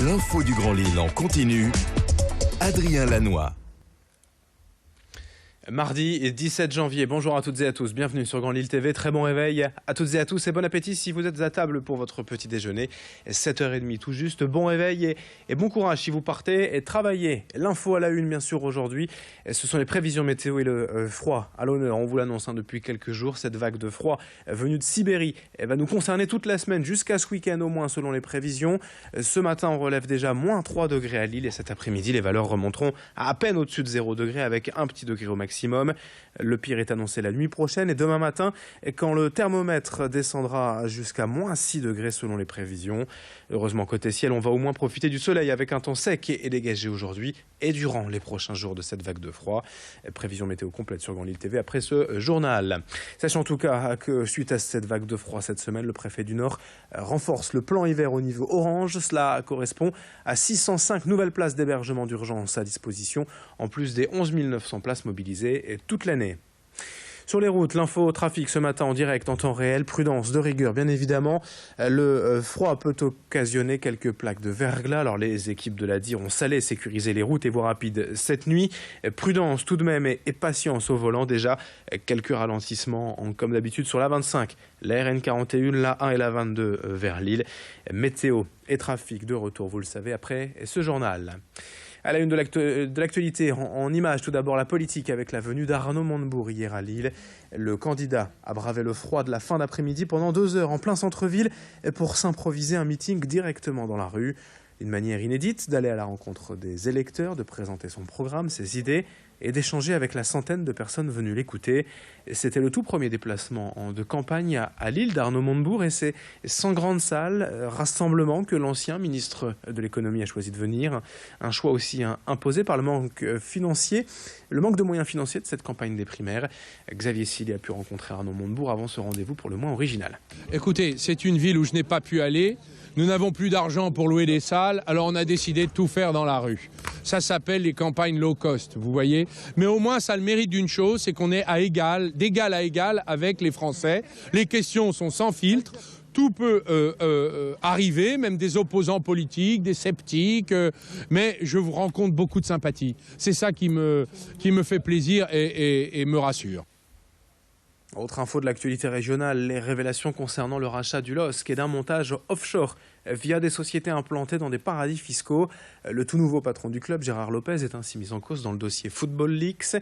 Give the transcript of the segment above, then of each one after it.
L'info du Grand Lille en continu. Adrien Lanois. Mardi 17 janvier, bonjour à toutes et à tous, bienvenue sur Grand Lille TV, très bon réveil à toutes et à tous et bon appétit si vous êtes à table pour votre petit déjeuner, 7h30 tout juste, bon réveil et bon courage si vous partez et travaillez. L'info à la une bien sûr aujourd'hui, ce sont les prévisions météo et le froid à l'honneur, on vous l'annonce depuis quelques jours, cette vague de froid venue de Sibérie va nous concerner toute la semaine jusqu'à ce week-end au moins selon les prévisions. Ce matin on relève déjà moins 3 degrés à Lille et cet après-midi les valeurs remonteront à peine au-dessus de 0 degré avec un petit degré au maximum. Le pire est annoncé la nuit prochaine et demain matin quand le thermomètre descendra jusqu'à moins 6 degrés selon les prévisions. Heureusement côté ciel, on va au moins profiter du soleil avec un temps sec et dégagé aujourd'hui et durant les prochains jours de cette vague de froid. Prévision météo complète sur Grand Lille TV après ce journal. Sachez en tout cas que suite à cette vague de froid cette semaine, le préfet du Nord renforce le plan hiver au niveau orange. Cela correspond à 605 nouvelles places d'hébergement d'urgence à disposition en plus des 11 900 places mobilisées toute l'année. Sur les routes, l'info trafic ce matin en direct, en temps réel, prudence de rigueur bien évidemment. Le froid peut occasionner quelques plaques de verglas. Alors les équipes de la DIR ont salé sécuriser les routes et voies rapides cette nuit. Prudence tout de même et patience au volant. Déjà quelques ralentissements comme d'habitude sur la 25, la RN 41, la 1 et la 22 vers Lille. Météo et trafic de retour, vous le savez, après ce journal. À la une de l'actualité, en images, tout d'abord la politique avec la venue d'Arnaud Montebourg hier à Lille. Le candidat a bravé le froid de la fin d'après-midi pendant 2 heures en plein centre-ville pour s'improviser un meeting directement dans la rue. Une manière inédite d'aller à la rencontre des électeurs, de présenter son programme, ses idées et d'échanger avec la centaine de personnes venues l'écouter. C'était le tout premier déplacement de campagne à Lille d'Arnaud Montebourg et c'est sans grande salle, rassemblement que l'ancien ministre de l'économie a choisi de venir. Un choix aussi imposé par le manque financier, le manque de moyens financiers de cette campagne des primaires. Xavier Silly a pu rencontrer Arnaud Montebourg avant ce rendez-vous pour le moins original. Écoutez, c'est une ville où je n'ai pas pu aller. Nous n'avons plus d'argent pour louer des salles, alors on a décidé de tout faire dans la rue. Ça s'appelle les campagnes low cost, vous voyez. Mais au moins, ça a le mérite d'une chose, c'est qu'on est d'égal à égal avec les Français. Les questions sont sans filtre. Tout peut arriver, même des opposants politiques, des sceptiques, mais je vous rencontre beaucoup de sympathie. C'est ça qui me fait plaisir et me rassure. Autre info de l'actualité régionale, les révélations concernant le rachat du LOSC et d'un montage offshore via des sociétés implantées dans des paradis fiscaux. Le tout nouveau patron du club, Gérard Lopez, est ainsi mis en cause dans le dossier Football Leaks.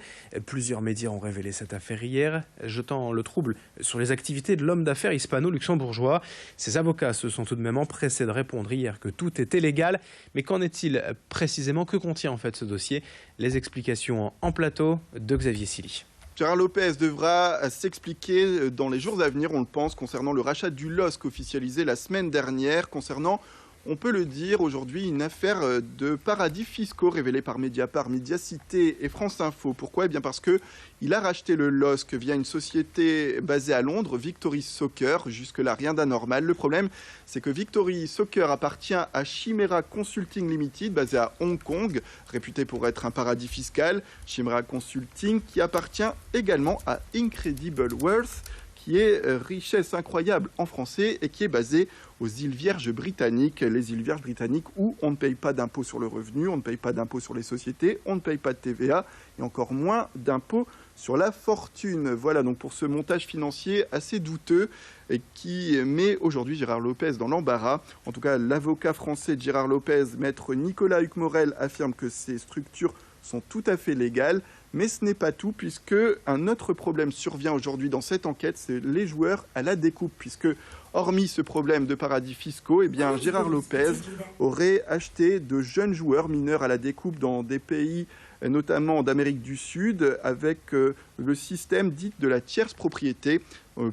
Plusieurs médias ont révélé cette affaire hier, jetant le trouble sur les activités de l'homme d'affaires hispano-luxembourgeois. Ses avocats se sont tout de même empressés de répondre hier que tout était légal. Mais qu'en est-il précisément? Que contient en fait ce dossier? Les explications en plateau de Xavier Silly. Gérard Lopez devra s'expliquer dans les jours à venir, on le pense, concernant le rachat du LOSC officialisé la semaine dernière, concernant, on peut le dire, aujourd'hui une affaire de paradis fiscaux révélée par Mediapart, Mediacité et France Info. Pourquoi? Eh bien parce qu'il a racheté le LOSC via une société basée à Londres, Victory Soccer. Jusque-là, rien d'anormal. Le problème, c'est que Victory Soccer appartient à Chimera Consulting Limited, basée à Hong Kong, réputé pour être un paradis fiscal. Chimera Consulting qui appartient également à Incredible Wealth, qui est richesse incroyable en français et qui est basée aux îles Vierges britanniques. Les îles Vierges britanniques où on ne paye pas d'impôt sur le revenu, on ne paye pas d'impôt sur les sociétés, on ne paye pas de TVA et encore moins d'impôt sur la fortune. Voilà donc pour ce montage financier assez douteux et qui met aujourd'hui Gérard Lopez dans l'embarras. En tout cas, l'avocat français de Gérard Lopez, maître Nicolas Huc-Morel, affirme que ces structures sont tout à fait légales. Mais ce n'est pas tout, puisque un autre problème survient aujourd'hui dans cette enquête, c'est les joueurs à la découpe, puisque hormis ce problème de paradis fiscaux, eh bien, Gérard Lopez aurait acheté de jeunes joueurs mineurs à la découpe dans des pays, notamment d'Amérique du Sud, avec le système dit de la tierce propriété.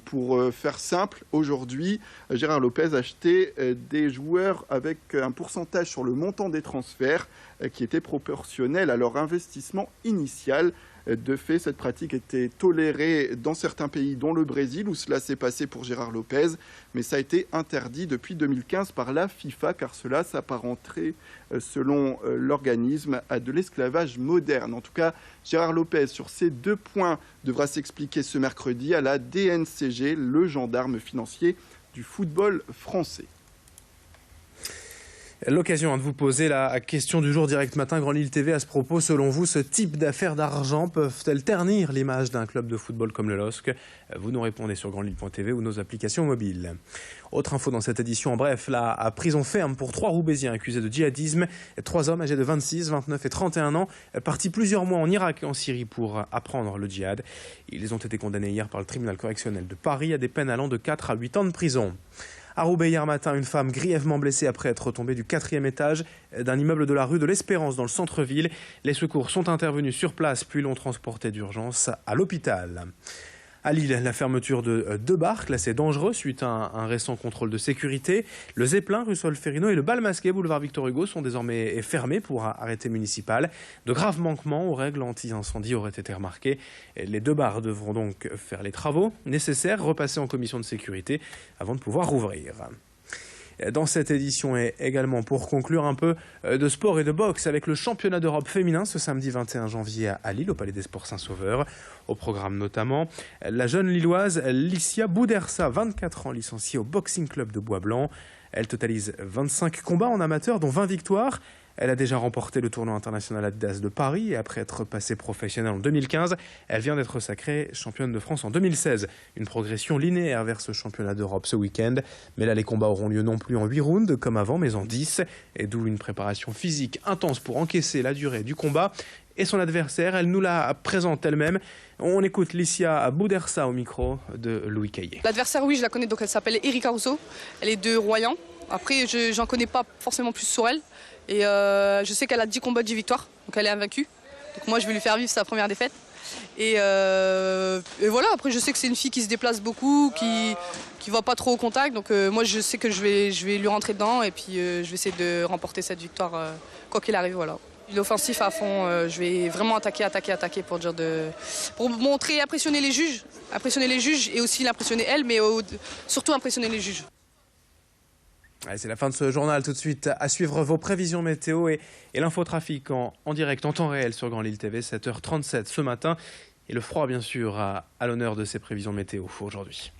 Pour faire simple, aujourd'hui, Gérard Lopez achetait des joueurs avec un pourcentage sur le montant des transferts qui était proportionnel à leur investissement initial. De fait, cette pratique était tolérée dans certains pays, dont le Brésil, où cela s'est passé pour Gérard Lopez, mais ça a été interdit depuis 2015 par la FIFA, car cela s'apparenterait, selon l'organisme, à de l'esclavage moderne. En tout cas, Gérard Lopez, sur ces 2 points, devra s'expliquer ce mercredi à la DNCG, le gendarme financier du football français. L'occasion de vous poser la question du jour direct matin Grand Lille TV à ce propos. Selon vous, ce type d'affaires d'argent peuvent-elles ternir l'image d'un club de football comme le LOSC? Vous nous répondez sur grandlille.tv ou nos applications mobiles. Autre info dans cette édition, en bref, la prison ferme pour 3 Roubaisiens accusés de djihadisme. 3 hommes âgés de 26, 29 et 31 ans, partis plusieurs mois en Irak et en Syrie pour apprendre le djihad. Ils ont été condamnés hier par le tribunal correctionnel de Paris à des peines allant de 4 à 8 ans de prison. À Roubaix, hier matin, une femme grièvement blessée après être tombée du 4e étage d'un immeuble de la rue de l'Espérance dans le centre-ville. Les secours sont intervenus sur place puis l'ont transportée d'urgence à l'hôpital. À Lille, la fermeture de 2 bars classés dangereux suite à un récent contrôle de sécurité. Le Zeppelin, rue Solferino et le Bal Masqué, boulevard Victor Hugo, sont désormais fermés pour arrêté municipal. De graves manquements aux règles anti-incendie auraient été remarqués. Les 2 bars devront donc faire les travaux nécessaires, repasser en commission de sécurité avant de pouvoir rouvrir. Dans cette édition et également pour conclure un peu de sport et de boxe avec le championnat d'Europe féminin ce samedi 21 janvier à Lille au Palais des Sports Saint-Sauveur. Au programme notamment la jeune lilloise Licia Boudersa, 24 ans, licenciée au Boxing Club de Bois-Blanc. Elle totalise 25 combats en amateur dont 20 victoires. Elle a déjà remporté le tournoi international Adidas de Paris et après être passée professionnelle en 2015, elle vient d'être sacrée championne de France en 2016. Une progression linéaire vers ce championnat d'Europe ce week-end. Mais là, les combats auront lieu non plus en 8 rounds comme avant, mais en 10. Et d'où une préparation physique intense pour encaisser la durée du combat. Et son adversaire, elle nous la présente elle-même. On écoute Licia Boudersa au micro de Louis Caillé. L'adversaire, oui, je la connais, donc elle s'appelle Erika Rousseau. Elle est de Royan. Après, je n'en connais pas forcément plus sur elle. Et je sais qu'elle a 10 combats, 10 victoires, donc elle est invaincue. Donc moi, je vais lui faire vivre sa première défaite. Et voilà, après, je sais que c'est une fille qui se déplace beaucoup, qui va pas trop au contact. Donc moi, je sais que je vais lui rentrer dedans et puis je vais essayer de remporter cette victoire, quoi qu'il arrive, voilà. L'offensif à fond, je vais vraiment attaquer pour montrer, impressionner les juges et aussi l'impressionner elle, mais surtout impressionner les juges. Allez, c'est la fin de ce journal. Tout de suite, à suivre vos prévisions météo et l'infotrafic en direct, en temps réel sur Grand Lille TV, 7h37 ce matin. Et le froid, bien sûr, à l'honneur de ces prévisions météo aujourd'hui.